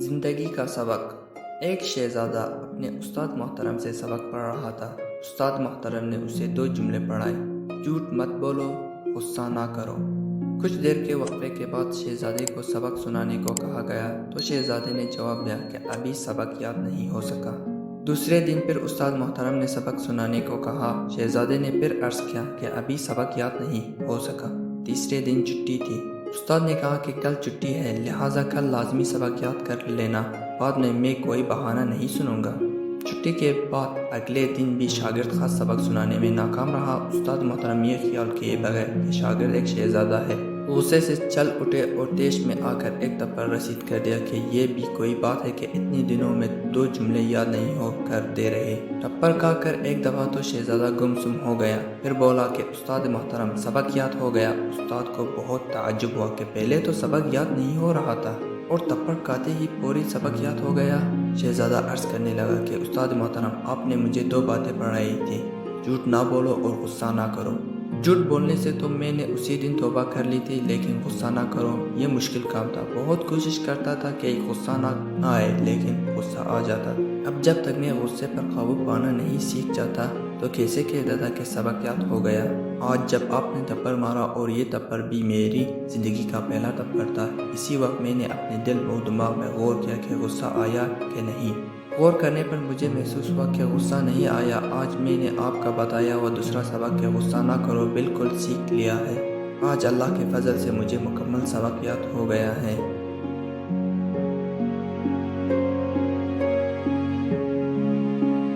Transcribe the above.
زندگی کا سبق۔ ایک شہزادہ اپنے استاد محترم سے سبق پڑھ رہا تھا۔ استاد محترم نے اسے 2 جملے پڑھائے: جھوٹ مت بولو، غصہ نہ کرو۔ کچھ دیر کے وقفے کے بعد شہزادے کو سبق سنانے کو کہا گیا تو شہزادے نے جواب دیا کہ ابھی سبق یاد نہیں ہو سکا۔ دوسرے دن پھر استاد محترم نے سبق سنانے کو کہا۔ شہزادے نے پھر عرض کیا کہ ابھی سبق یاد نہیں ہو سکا۔ تیسرے دن چھٹی تھی۔ استاد نے کہا کہ کل چھٹی ہے، لہٰذا کل لازمی سبق یاد کر لینا، بعد میں کوئی بہانہ نہیں سنوں گا۔ چھٹی کے بعد اگلے دن بھی شاگرد خاص سبق سنانے میں ناکام رہا۔ استاد محترم یہ خیال کیے بغیر کہ شاگرد ایک شہزادہ ہے، غصے سے چل اٹھے اور دیش میں آ کر ایک تھپڑ رسید کر دیا کہ یہ بھی کوئی بات ہے کہ اتنی دنوں میں 2 جملے یاد نہیں ہو کر دے رہے۔ تھپڑ کھا کر ایک دفعہ تو شہزادہ گم سم ہو گیا، پھر بولا کہ استاد محترم سبق یاد ہو گیا۔ استاد کو بہت تعجب ہوا کہ پہلے تو سبق یاد نہیں ہو رہا تھا اور تھپڑ کھاتے ہی فوری سبق یاد ہو گیا۔ شہزادہ عرض کرنے لگا کہ استاد محترم، آپ نے مجھے 2 باتیں پڑھائی تھی: جھوٹ نہ بولو اور غصہ نہ کرو۔ جھوٹ بولنے سے تو میں نے اسی دن توبہ کر لی تھی، لیکن غصہ نہ کرو یہ مشکل کام تھا۔ بہت کوشش کرتا تھا کہ غصہ نہ آئے، لیکن غصہ آ جاتا۔ اب جب تک میں غصے پر قابو پانا نہیں سیکھ جاتا تو کیسے کہتا تھا کہ سبق یاد ہو گیا۔ آج جب آپ نے تھپڑ مارا اور یہ تھپڑ بھی میری زندگی کا پہلا تھپڑ تھا، اسی وقت میں نے اپنے دل و دماغ میں غور کیا کہ غصہ آیا کہ نہیں۔ غور کرنے پر مجھے محسوس ہوا کہ غصہ نہیں آیا۔ آج میں نے آپ کا بتایا ہوا دوسرا سبق کہ غصہ نہ کرو بالکل سیکھ لیا ہے۔ آج اللہ کے فضل سے مجھے مکمل سبق یاد ہو گیا ہے۔